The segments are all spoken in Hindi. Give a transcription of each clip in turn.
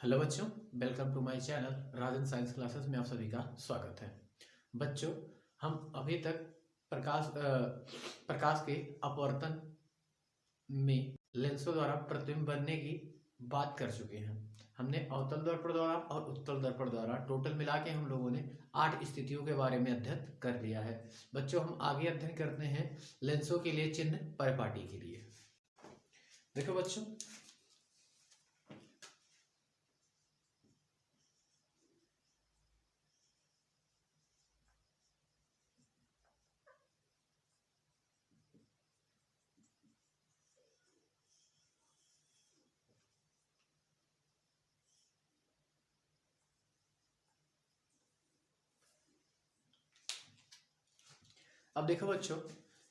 हेलो बच्चों, welcome to my channel Rajan science classes में आप सभी का स्वागत है। बच्चों, हम अभी तक प्रकाश के अपवर्तन में लेंसों द्वारा प्रतिबिंब बनने की बात कर चुके हैं। हमने अवतल दर्पण द्वारा और उत्तल दर्पण द्वारा टोटल मिला के हम लोगों ने 8 स्थितियों के बारे में अध्ययन कर लिया है। बच्चों, हम आगे अध्ययन करते हैं लेंसों के लिए चिन्ह परिपाटी के लिए। देखो बच्चों, अब देखो बच्चों,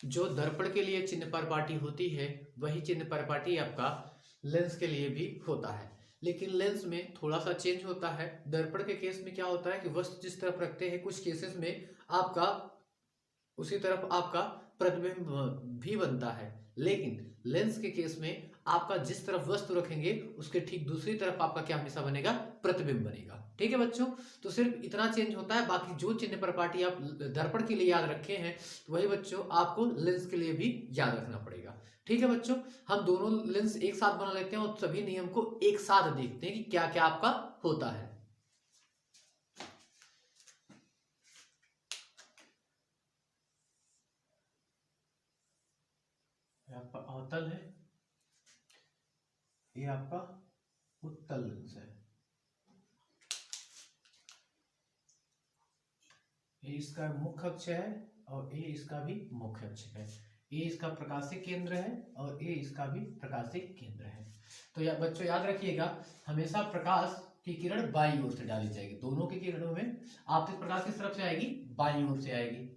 जो दर्पण के लिए चिन्ह परिपाटी होती है वही चिन्ह परिपाटी आपका लेंस के लिए भी होता है, लेकिन लेंस में थोड़ा सा चेंज होता है। दर्पण के केस में क्या होता है कि वस्तु जिस तरफ रखते हैं, कुछ केसेस में आपका उसी तरफ आपका प्रतिबिंब भी बनता है, लेकिन लेंस के केस में आपका जिस तरफ वस्तु रखेंगे उसके ठीक दूसरी तरफ आपका क्या हमेशा बनेगा, प्रतिबिंब बनेगा। ठीक है बच्चों, तो सिर्फ इतना चेंज होता है। बाकी जो चिन्ह परिपाटी आप दर्पण के लिए याद रखे हैं वही बच्चों आपको लेंस के लिए भी याद रखना पड़ेगा। ठीक है बच्चों, हम दोनों लेंस एक साथ बना लेते हैं और सभी नियम को एक साथ देखते हैं कि क्या क्या आपका होता है। आपका अवतल है, ये आपका उत्तल लेंस है, ये इसका मुख्य अक्ष है और ये इसका भी मुख्य अक्ष है। ये इसका प्रकाशिक केंद्र है और ये इसका भी प्रकाशिक केंद्र है। तो बच्चों याद रखिएगा, हमेशा प्रकाश की किरण बाईं ओर से डाली जाएगी। दोनों की किरणों में आपतित प्रकाश किस तरफ से आएगी, बाईं ओर से आएगी।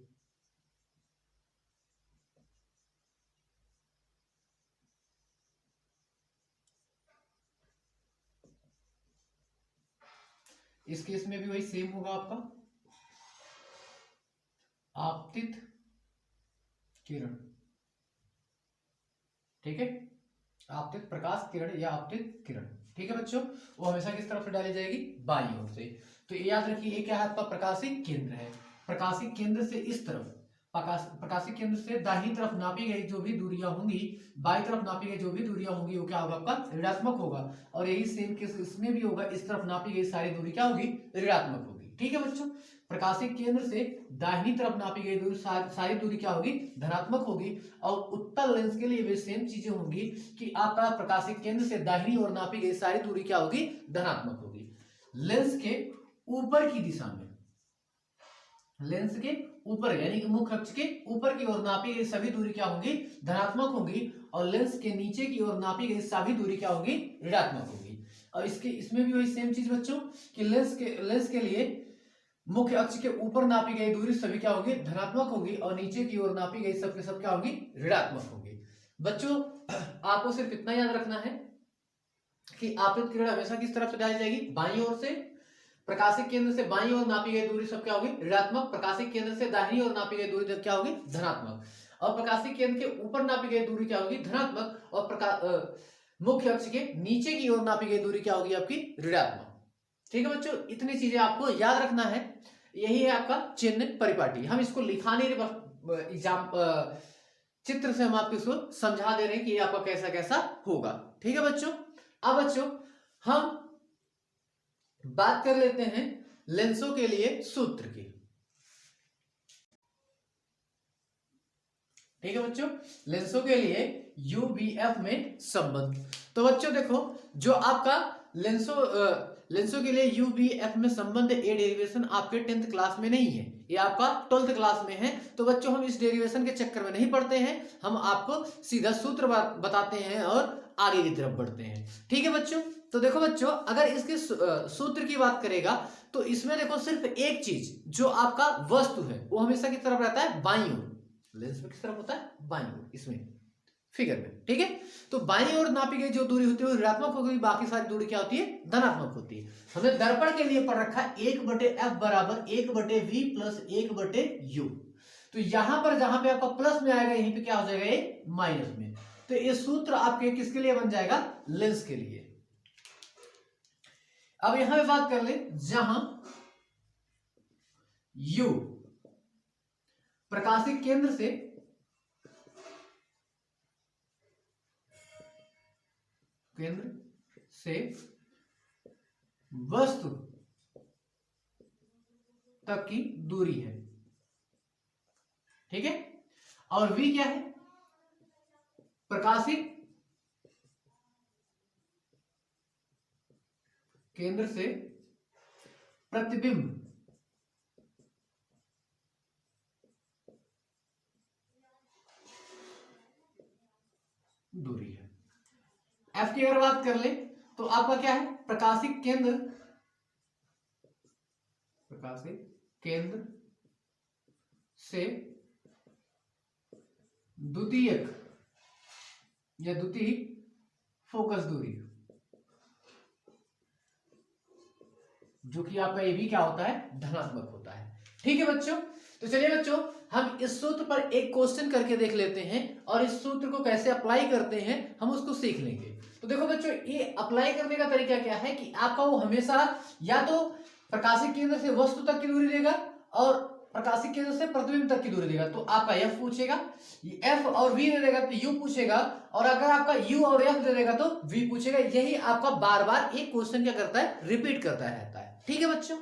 इस केस में भी वही सेम होगा, आपका आपतित किरण। ठीक है, आपतित प्रकाश किरण या आपतित किरण। ठीक है बच्चों, वो हमेशा किस तरफ से डाली जाएगी, बाईं ओर से। तो ये याद रखिए, ये क्या है, आपका प्रकाशिक केंद्र है। प्रकाशिक केंद्र से इस तरफ, प्रकाशिक केंद्र से दाहिनी तरफ नापी गई जो भी दूरियां होंगी, बाईं तरफ नापी गई जो भी दूरियां होंगी, वो क्या होगा, आपका ऋणात्मक होगा। और यही सेम केस इसमें भी होगा, इस तरफ नापी गई सारी दूरी क्या होगी, ऋणात्मक होगी। ठीक है बच्चों, प्रकाशिक केंद्र से दाहिनी तरफ नापी गई दूरी सारी दूरी क्या होगी, धनात्मक होगी। और उत्तल लेंस के लिए भी सेम चीजें होंगी कि आपका प्रकाशिक केंद्र से दाहिनी ओर नापी गई सारी दूरी क्या होगी, धनात्मक होगी। लेंस के ऊपर की दिशा में, लेंस के ऊपर यानी कि मुख्य अक्ष के ऊपर की ओर नापी गई सभी दूरी क्या होगी, धनात्मक होगी। और लेंस के नीचे की ओर नापी गई सभी दूरी क्या होगी, ऋणात्मक होगी। और इसमें भी वही सेम चीज बच्चों कि लेंस के लिए मुख्य अक्ष के ऊपर नापी गई दूरी सभी क्या होगी, धनात्मक होगी। और नीचे की ओर नापी गई सब के सब क्या होगी, ऋणात्मक होगी। बच्चों, आपको सिर्फ इतना याद रखना है कि आपतित किरण हमेशा किस तरफ से डाली जाएगी, बाईं ओर से। प्रकाशिक केंद्र से बाईं ओर नापी गई दूरी सब क्या होगी, ऋणात्मक। प्रकाशिक केंद्र से दाहिनी ओर नापी गई दूरी क्या होगी, धनात्मक। और प्रकाशिक केंद्र के ऊपर नापी गई दूरी क्या होगी, धनात्मक। और मुख्य अक्ष के नीचे की ओर नापी गई दूरी क्या होगी, आपकी ऋणात्मक। ठीक है बच्चों, इतनी चीजें आपको याद रखना है। यही है आपका चिन्ह परिपाटी। हम इसको लिखा नहीं रहे, एग्जाम चित्र से हम आपको इसको समझा दे रहे हैं कि ये आपका कैसा कैसा होगा। ठीक है बच्चों, अब बच्चों हम बात कर लेते हैं लेंसों के लिए सूत्र की। ठीक है बच्चों, लेंसों के लिए यूवीएफ में संबंध। तो बच्चों देखो, जो आपका लेंसों के लिए यूवीएफ में संबंध, ये डेरिवेशन आपके 10th क्लास में नहीं है, ये आपका 12th क्लास में है। तो बच्चों हम इस डेरिवेशन के चक्कर में नहीं पढ़ते हैं, हम आपको सीधा सूत्र बताते हैं और आगे की तरफ बढ़ते हैं। ठीक है बच्चों, तो देखो बच्चों, अगर इसके सूत्र की बात करेगा तो इसमें देखो सिर्फ एक चीज, जो आपका वस्तु है वो हमेशा किस तरफ रहता है, बाईं ओर। लेंस में किस तरफ होता है, बाईं ओर, इसमें फिगर में। ठीक है, तो बाईं ओर नापी गई जो दूरी होती है वो ऋणात्मक होगी, बाकी सारी दूरी क्या होती है, धनात्मक होती है। हमने दर्पण के लिए पढ़ रखा है 1/f बराबर 1/v प्लस 1/u। तो यहां पर जहां पे आपका प्लस में आएगा, यहीं पे क्या हो जाएगा, ये माइनस में। तो ये सूत्र आपके किसके लिए बन जाएगा, लेंस के लिए। अब यहां पे बात कर ले, जहां u प्रकाशिक केंद्र से वस्तु तक की दूरी है, ठीक है। और v क्या है? प्रकाशिक केंद्र से प्रतिबिंब दूरी है। f की अगर बात कर ले तो आपका क्या है? प्रकाशिक केंद्र से द्वितीयक या द्वितीय फोकस दूरी, जो कि आपका ये भी क्या होता है? धनात्मक होता है, ठीक है बच्चों। तो चलिए बच्चों, हम इस सूत्र पर एक क्वेश्चन करके देख लेते हैं और इस सूत्र को कैसे अप्लाई करते हैं हम उसको सीख लेंगे। तो देखो बच्चों, ये अप्लाई करने का तरीका क्या है कि आपका वो हमेशा या तो प्रकाशिक केंद्र से वस्तु तक की दूरी देगा और प्रकाशिक केंद्र से प्रतिबिंब तक की दूरी देगा, तो आपका एफ पूछेगा, एफ और वी दे देगा तो यू पूछेगा, और अगर आपका यू और एफ दे देगा तो वी पूछेगा। यही आपका बार बार एक क्वेश्चन क्या करता है? रिपीट करता रहता है, ठीक है बच्चों।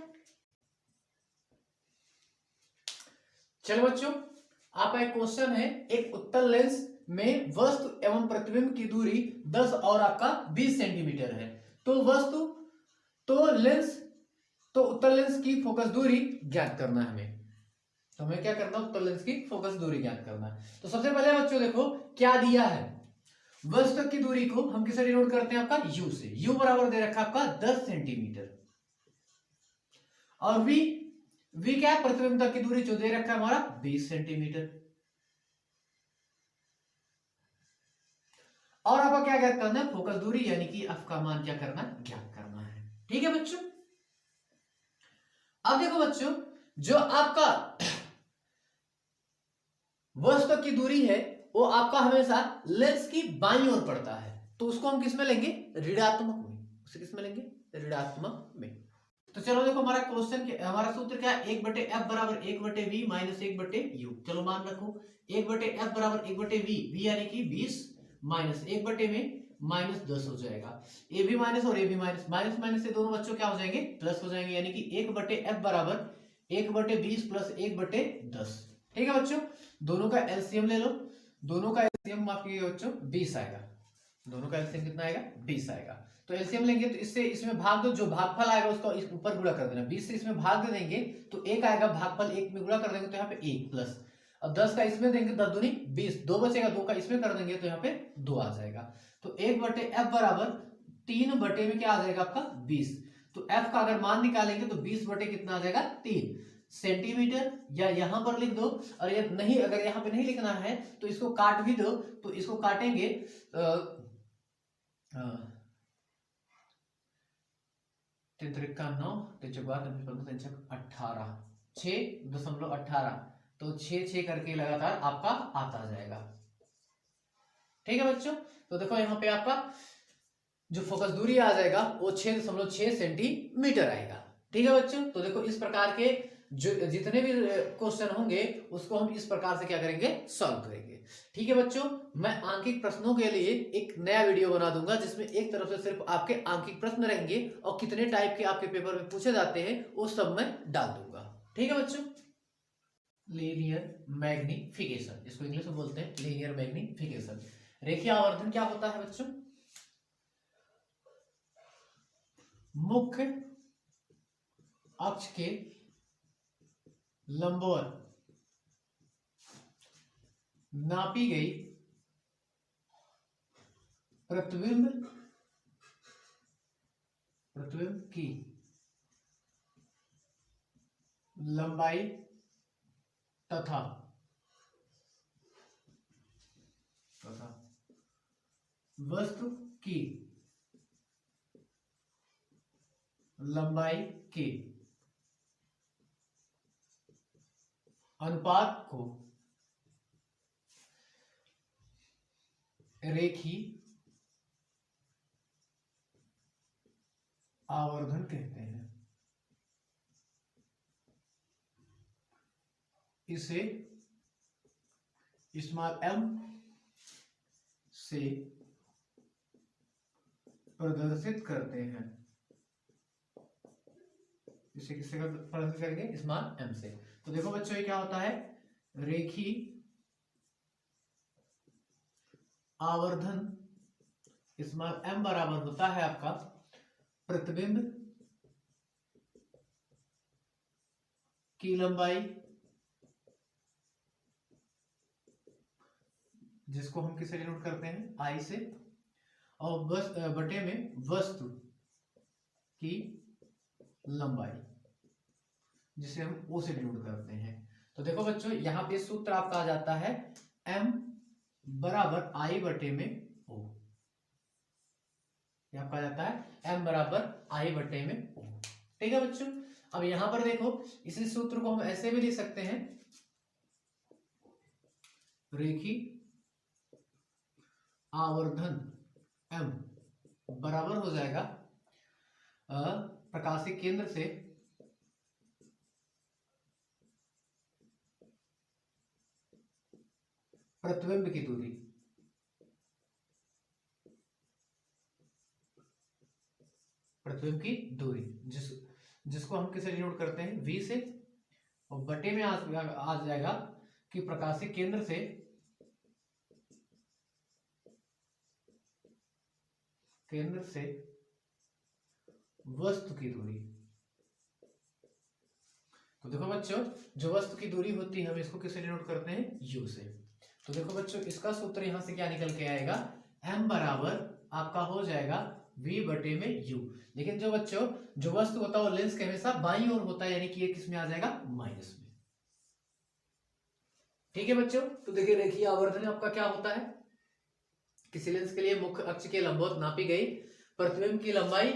चलो बच्चों, आपका एक क्वेश्चन है, एक उत्तल लेंस में वस्तु एवं प्रतिबिंब की दूरी 10 और आपका 20 सेंटीमीटर है। तो उत्तल लेंस की फोकस दूरी ज्ञात करना है हमें। तो हमें क्या करना है? उत्तल लेंस की फोकस दूरी ज्ञात करना है। तो सबसे पहले बच्चों देखो क्या दिया है, वस्तु तक की दूरी को हम किससे डिनोट करते हैं? आपका u से। u बराबर दे रखा है आपका 10 सेंटीमीटर, और v क्या है? प्रतिबिंब तक की दूरी जो दे रखा है हमारा 20 सेंटीमीटर। और आपका क्या ज्ञात करना है? फोकस दूरी, यानी कि f का मान क्या करना है? ज्ञात करना है, ठीक है बच्चों। अब देखो बच्चों, जो आपका वस्तु तक की दूरी है वो आपका हमेशा लेंस की बाईं ओर पड़ता है, तो उसको हम किस में लेंगे? ऋणात्मक में। उसे किस में लेंगे? ऋणात्मक में। तो चलो देखो, हमारा क्वेश्चन हमारा सूत्र क्या है? 1/f बराबर 1/v माइनस 1/u। चलो मान रखो 1/f बराबर 1/v, v यानी कि 20 माइनस 1/में -10 हो जाएगा। ए भी माइनस और ए भी माइनस, माइनस माइनस से दोनों बच्चों क्या हो जाएंगे? प्लस हो जाएंगे, यानी कि 1/f बराबर 1/20 प्लस 1/10। ठीक है बच्चों, दोनों का एलसीएम ले लो। दोनों का एलसीएम माफ कीजिएगा बच्चों 20 आएगा। दोनों का एलसीएम कितना आएगा? 20 आएगा। तो एलसीएम लेंगे तो इससे इसमें भाग दो, जो भागफल आएगा उसको इस ऊपर गुणा कर देना। 20 से इसमें भाग दे देंगे तो 1 आएगा, भागफल 1 में गुणा कर देंगे तो यहाँ पे 1 प्लस, अब 10 का इसमें देंगे 10 दूनी 20, 2 बचेगा, 2 का इसमें कर देंगे तो यहाँ पे 2 आ जाएगा। तो 1/f बराबर 3 बटे में क्या आ जाएगा आपका? 20। तो f का अगर मान निकालेंगे तो 20 बटे कितना आ जाएगा? 3 सेंटीमीटर, या यहां पर लिख दो। और ये नहीं, अगर यहाँ पे नहीं लिखना है तो इसको काट भी दो। तो इसको काटेंगे 18, 6.18, तो 6 करके लगातार आपका आता जाएगा। ठीक है बच्चों, तो देखो यहाँ पे आपका जो फोकस दूरी आ जाएगा वो 6.6 सेंटीमीटर आएगा। ठीक है बच्चों, तो देखो इस प्रकार के जो जितने भी क्वेश्चन होंगे उसको हम इस प्रकार से क्या करेंगे? सॉल्व करेंगे। ठीक है बच्चों, मैं आंकिक प्रश्नों के लिए एक नया वीडियो बना दूंगा जिसमें एक तरफ से सिर्फ आपके आंकिक प्रश्न रहेंगे और कितने टाइप के आपके पेपर में पूछे जाते हैं वो सब मैं डाल दूंगा। ठीक है बच्चों, लीनियर मैग्निफिकेशन, इसको इंग्लिश में बोलते हैं लीनियर मैग्निफिकेशन। रेखीय आवर्धन क्या होता है बच्चों? मुख्य अक्ष के लंबवत नापी गई प्रतिबिंब की लंबाई तथा वस्तु की लंबाई के अनुपात को रेखीय आवर्धन कहते हैं। इसे स्मॉल m से प्रदर्शित करते हैं। इसे किससे प्रदर्शित करेंगे? स्मॉल m से। तो देखो बच्चों, ये क्या होता है? रेखी आवर्धन स्मॉल m बराबर होता है आपका प्रतिबिंब की लंबाई, जिसको हम किससे डिनोट करते हैं? I से, और बटे में वस्तु की लंबाई, जिसे हम O से डिनोट करते हैं। तो देखो बच्चों, यहाँ पे सूत्र आपका आ जाता है m बराबर I बटे में O। यहाँ आ जाता है m बराबर I बटे में O। ठीक है बच्चों। अब यहां पर देखो, इसी सूत्र को हम ऐसे भी लिख सकते हैं, रेखी आवर्धन m बराबर हो जाएगा प्रकाशिक केंद्र से प्रतिबिंब की दूरी, प्रतिबिंब की दूरी जिसको हम किसे डिनोट करते हैं? v से, और बटे में आ जाएगा कि प्रकाशिक केंद्र से वस्तु की दूरी। तो देखो बच्चों, जो वस्तु की दूरी होती है हम इसको किसे डिनोट करते हैं? u से। तो देखो बच्चों, इसका सूत्र यहां से क्या निकल के आएगा? m बराबर आपका हो जाएगा v बटे में u। लेकिन जो बच्चों, जो वस्तु होता है वो लेंस के हमेशा बाईं ओर होता है, यानी कि ये किस में आ जाएगा? माइनस में। ठीक है बच्चों। तो देखिए, रेखीय आवर्धन आपका क्या होता है? किसी लेंस के लिए मुख्य अक्ष के लंबवत नापी गई प्रतिबिंब की लंबाई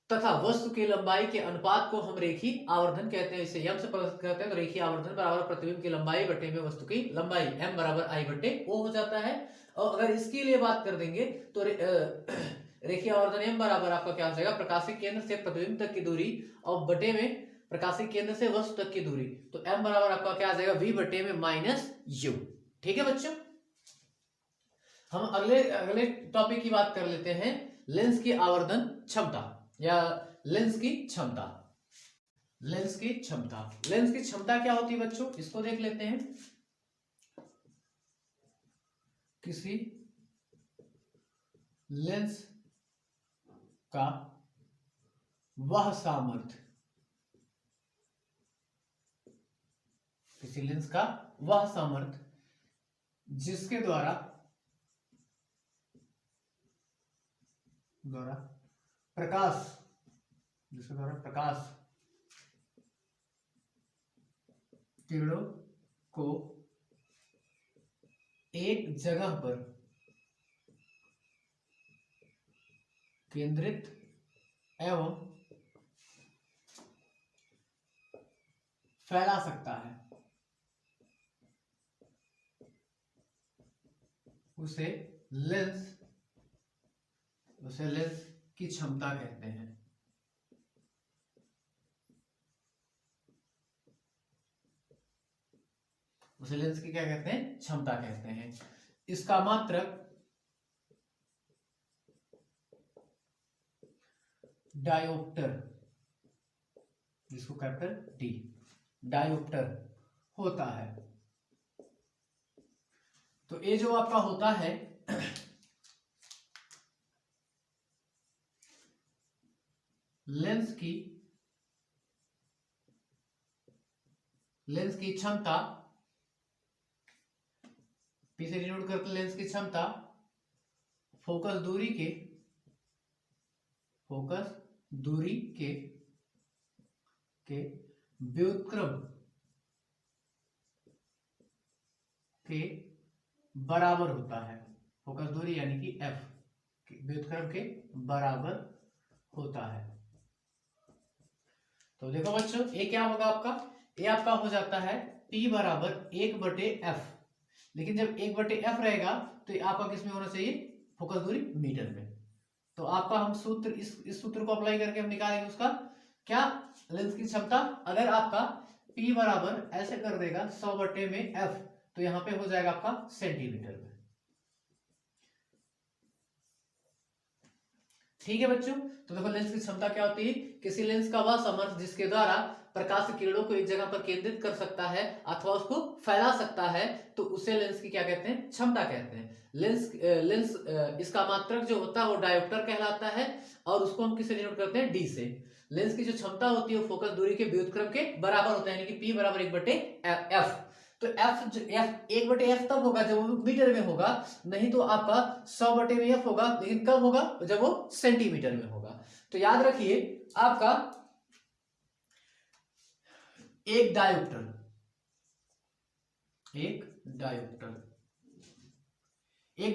तथा वस्तु की लंबाई के अनुपात को हम रेखीय आवर्धन कहते हैं। इसे m से प्रदर्शित करते हैं। तो रेखीय आवर्धन बराबर प्रतिबिंब की लंबाई बटे में वस्तु की लंबाई, m बराबर I बटे O हो जाता है। और अगर इसके लिए बात कर देंगे तो रेखीय आवर्धन m बराबर आपका क्या हो जाएगा? प्रकाशिक केंद्र से प्रतिबिंब तक की दूरी और बटे में प्रकाशिक केंद्र से वस्तु तक की दूरी। तो m बराबर आपका क्या आ जाएगा? v बटे में माइनस u। ठीक है बच्चों। हम अगले टॉपिक की बात कर लेते हैं, लेंस की आवर्धन क्षमता या लेंस की क्षमता। लेंस की क्षमता, लेंस की क्षमता क्या होती है बच्चों? इसको देख लेते हैं। किसी लेंस का वह सामर्थ्य, किसी लेंस का वह सामर्थ्य जिसके द्वारा प्रकाश किरणों को एक जगह पर केंद्रित एवं फैला सकता है, उसे लेंस की क्षमता कहते हैं। उसे लेंस की क्या कहते हैं? क्षमता कहते हैं। इसका मात्रक डायोप्टर, जिसको कैपिटल D डायोप्टर होता है। तो ये जो आपका होता है लेंस की क्षमता, पी से डिनोट करते लेंस की क्षमता फोकस दूरी के व्युत्क्रम के बराबर होता है। फोकस दूरी यानी कि f व्युत्क्रम के बराबर होता है। तो देखो बच्चों, ये क्या होगा आपका? ये आपका हो जाता है P बराबर 1/f। लेकिन जब 1/f रहेगा तो ये आपका किस में होना चाहिए? फोकस दूरी मीटर में। तो आपका हम सूत्र इस सूत्र को अप्लाई करके हम निकालेंगे उसका क्या, लेंस की क्षमता। अगर आपका P बराबर ऐसे कर देगा 100 में F, तो यहां पे हो जाएगा आपका सेंटीमीटर में। ठीक है बच्चों, तो देखो लेंस की क्षमता क्या होती है, किसी लेंस का वह सामर्थ्य जिसके द्वारा प्रकाश की किरणों को एक जगह पर केंद्रित कर सकता है अथवा उसको फैला सकता है, तो उसे लेंस की क्या कहते हैं, क्षमता कहते हैं। लेंस इसका मात्रक जो होता है वो डायोप्टर कहलाता है, और उसको हम किससे डिनोट करते हैं, डी से। लेंस की जो क्षमता होती है वो फोकस दूरी के व्युत्क्रम के बराबर होता है, यानी कि P बराबर 1/f। तो F 1/f तब होगा जब वो मीटर में होगा, नहीं तो आपका 100/f होगा, लेकिन कब होगा, जब वो सेंटीमीटर में होगा। तो याद रखिए आपका एक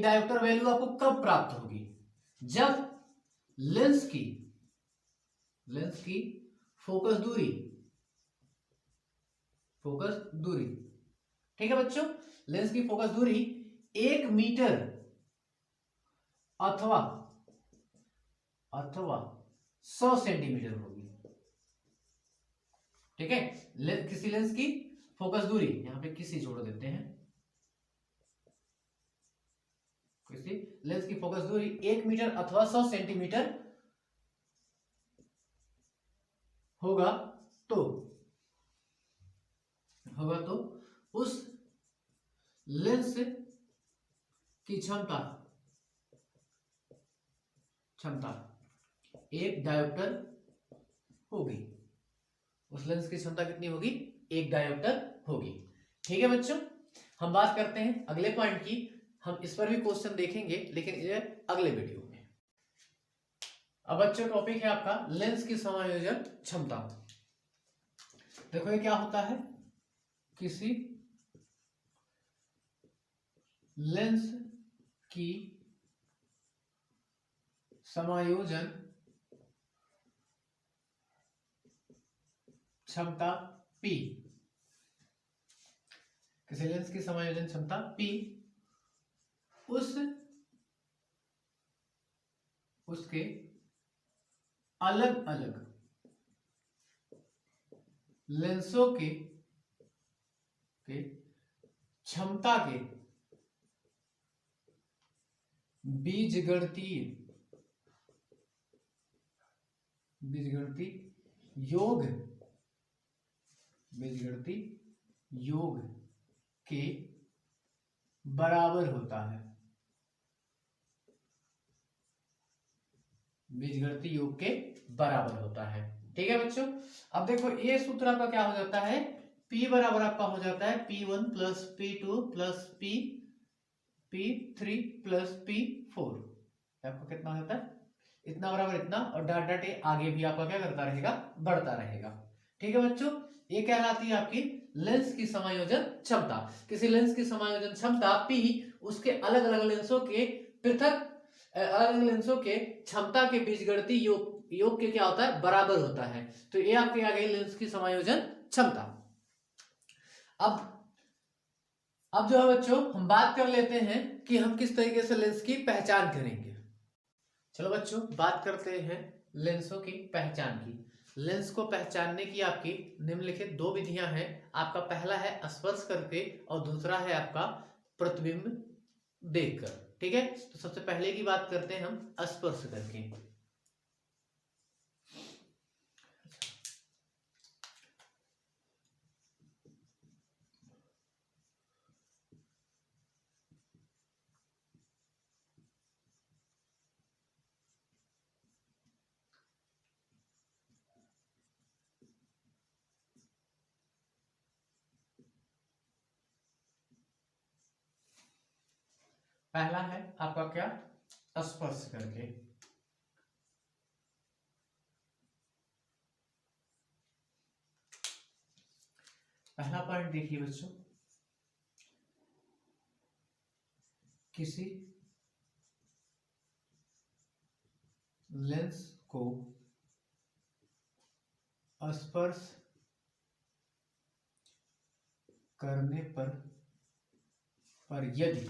डायोप्टर वैल्यू आपको कब प्राप्त होगी, जब लेंस की फोकस दूरी, ठीक है बच्चों, लेंस की फोकस दूरी 1 मीटर अथवा 100 सेंटीमीटर होगी। ठीक है, किसी लेंस की फोकस दूरी, यहां पे किसी जोड़ देते हैं, किसी लेंस की फोकस दूरी 1 मीटर अथवा 100 सेंटीमीटर होगा तो उस लेंस की क्षमता एक डायोप्टर होगी। उस लेंस की क्षमता कितनी होगी, एक डायोप्टर होगी। ठीक है बच्चों, हम बात करते हैं अगले पॉइंट की। हम इस पर भी क्वेश्चन देखेंगे, लेकिन ये अगले वीडियो में। अब बच्चों टॉपिक है आपका लेंस की समायोजन क्षमता। देखो ये क्या होता है, किसी लेंस की समायोजन क्षमता P, किसी लेंस की समायोजन क्षमता P उसके अलग अलग लेंसों के क्षमता के बीजगणितीय योग के बराबर होता है। बीजगणितीय योग के बराबर होता है। ठीक है बच्चों, अब देखो ये सूत्र आपका क्या हो जाता है, P बराबर आपका हो जाता है P1 plus P2 plus P3 plus P4। आपको कितना हो जाता है, इतना बराबर इतना, और डॉट डॉट आगे भी आपका क्या करता रहेगा, बढ़ता रहेगा। ठीक है बच्चों, ये कहलाती है आपकी लेंस की समायोजन क्षमता। किसी लेंस की समायोजन क्षमता P उसके अलग अलग लेंसों के पृथक अलग लेंसों के क्षमता के बीजगणितीय योग के क्या होता है, बराबर होता है। तो ये आपकी आ गई लेंस की समायोजन क्षमता। अब जो है बच्चों हम बात कर लेते हैं कि हम किस तरीके से लेंस की पहचान करेंगे। चलो बच्चों बात करते हैं लेंसों की पहचान की। लेंस को पहचानने की आपकी निम्नलिखित 2 विधियां हैं। आपका पहला है स्पर्श करके और दूसरा है आपका प्रतिबिंब देखकर। ठीक है, तो सबसे पहले की बात करते हैं हम स्पर्श करके। पहला है आपका क्या, स्पर्श करके। पहला पॉइंट देखिए बच्चों, किसी लेंस को स्पर्श करने पर यदि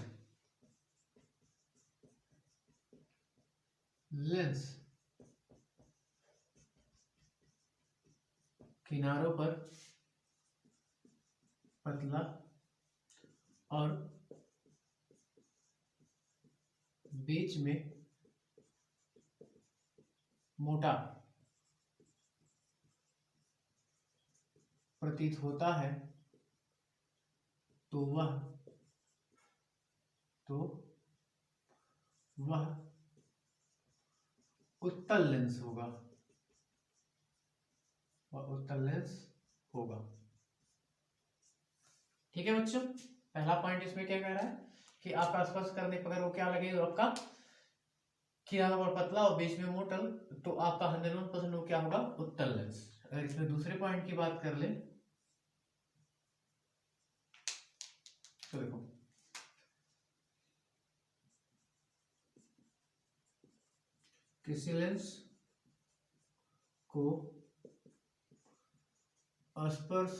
लेंस किनारों पर पतला और बीच में मोटा प्रतीत होता है तो वह उत्तल लेंस होगा। ठीक है बच्चों, पहला पॉइंट इसमें क्या कह रहा है कि आपका स्पर्श करने पर वो क्या लगेगा, आपका किनारों पर पतला और बीच में मोटल, तो आपका 101% वो क्या होगा, उत्तल लेंस। अगर इसमें दूसरे पॉइंट की बात कर ले तो देखो किसी लेंस को स्पर्श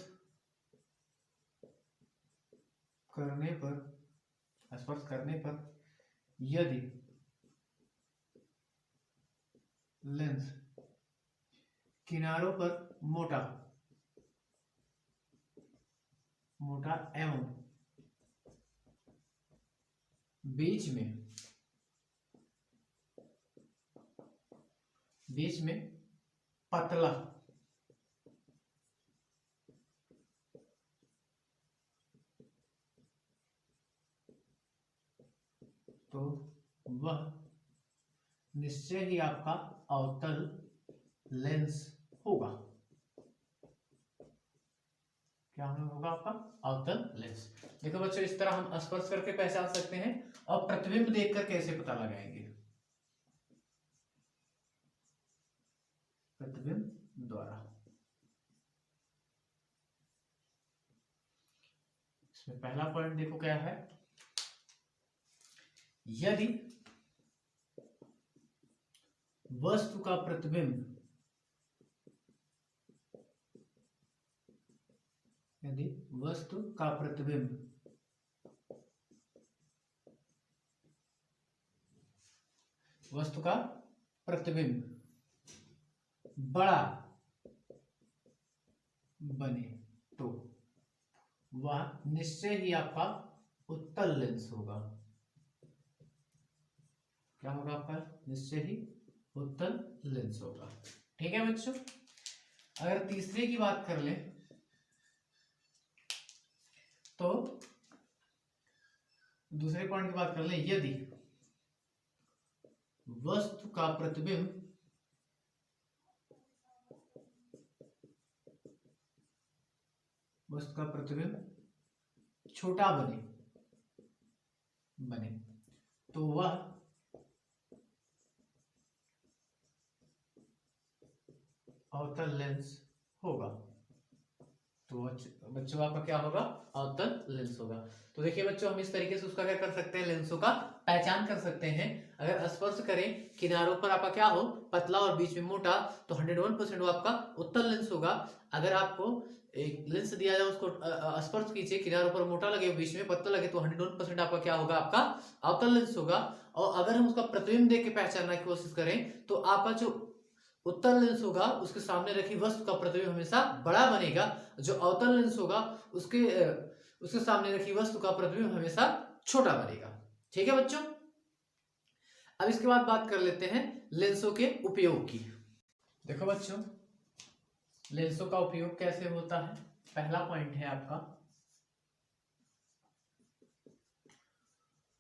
करने पर यदि लेंस किनारों पर मोटा एवं बीच में पतला तो वह निश्चय ही आपका अवतल लेंस होगा। क्या होगा, आपका अवतल लेंस। देखो बच्चों, इस तरह हम स्पर्श करके पहचान सकते हैं और प्रतिबिंब देखकर कैसे पता लगाएंगे, प्रतिबिंब द्वारा। इसमें पहला पॉइंट देखो क्या है, यदि वस्तु का प्रतिबिंब बड़ा बने तो वह निश्चय ही आपका उत्तल लेंस होगा। क्या होगा, आपका निश्चय ही उत्तल लेंस होगा। ठीक है बच्चों, अगर तीसरे की बात कर ले तो दूसरे पॉइंट की बात कर ले, यदि वस्तु का प्रतिबिंब छोटा बने तो वह अवतल लेंस होगा। तो बच्चों आपका क्या होगा, अवतल लेंस होगा। तो देखिए बच्चों, हम इस तरीके से उसका क्या कर सकते हैं, लेंसों का पहचान कर सकते हैं। अगर स्पर्श करें किनारों पर आपका क्या हो, पतला और बीच में मोटा, तो 101% वो आपका उत्तल लेंस होगा। अगर आपको एक लेंस दिया जाए, उसको स्पर्श कीजिए, किनारों पर मोटा लगे बीच में पतला लगे, तो 101% आपका क्या होगा, आपका अवतल लेंस होगा। और अगर हम उसका प्रतिबिंब देख के पहचानने की कोशिश करें तो आपका जो उत्तल लेंस होगा उसके सामने रखी वस्तु का प्रतिबिंब हमेशा बड़ा बनेगा, जो अवतल लेंस होगा उसके सामने रखी वस्तु का प्रतिबिंब हमेशा छोटा बनेगा। ठीक है बच्चों, अब इसके बाद बात कर लेते हैं लेंसों के उपयोग की। देखो बच्चों, लेंसों का उपयोग कैसे होता है। पहला पॉइंट है आपका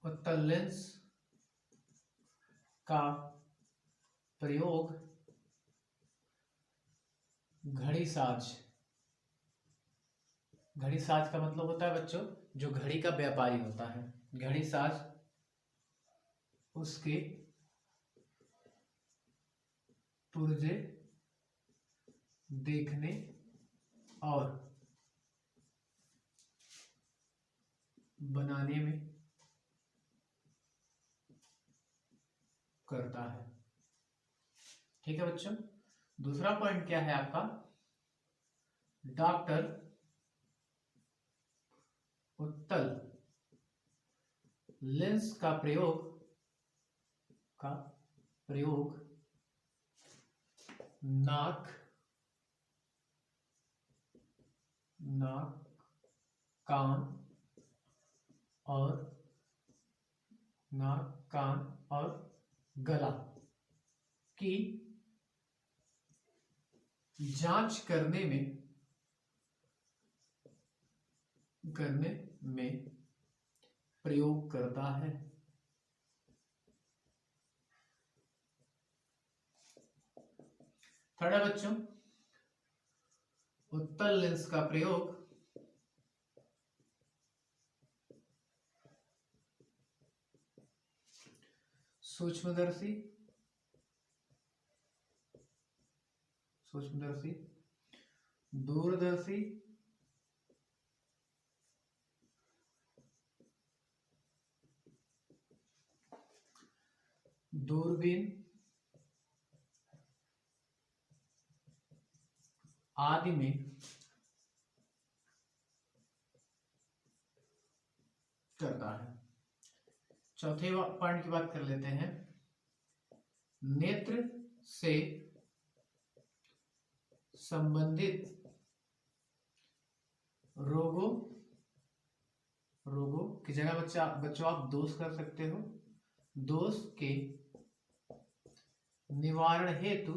उत्तल लेंस का प्रयोग घड़ी साज का मतलब होता है बच्चों, जो घड़ी का व्यापारी होता है, घड़ी साज उसके पुर्जे देखने और बनाने में करता है। ठीक है बच्चों, दूसरा पॉइंट क्या है आपका, डॉक्टर उत्तल लेंस का प्रयोग नाक, कान और गला की जांच करने में प्रयोग करता है। थर्ड है बच्चों, उत्तल लेंस का प्रयोग सूक्ष्मदर्शी, दूरदर्शी दूरबीन आदि में करता है। चौथे पॉइंट की बात कर लेते हैं, नेत्र से संबंधित रोगों की जगह बच्चों आप दोष कर सकते हो, दोष के निवारण हेतु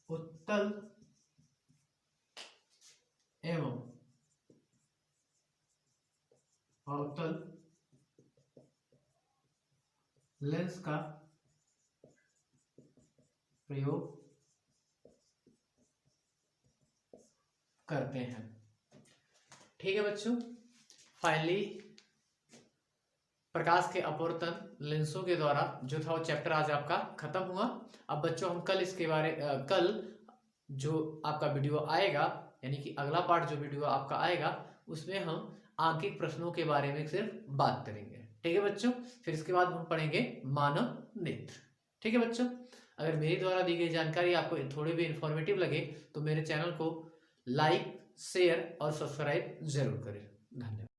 उत्तल एवं अवतल लेंस का प्रयोग करते हैं। ठीक है बच्चों, फाइनली प्रकाश के अपवर्तन लेंसों के द्वारा जो था वो चैप्टर आज आपका खत्म हुआ। अब बच्चों हम कल इसके कल जो आपका वीडियो आएगा, यानी कि अगला पार्ट जो वीडियो आपका आएगा, उसमें हम आंकिक प्रश्नों के बारे में सिर्फ बात करेंगे। ठीक है बच्चों, फिर इसके बाद हम पढ़ेंगे मानव नेत्र। ठीक है बच्चों, अगर मेरी द्वारा दी गई जानकारी आपको थोड़ी भी इंफॉर्मेटिव लगे तो मेरे चैनल को लाइक, शेयर और सब्सक्राइब जरूर करें। धन्यवाद।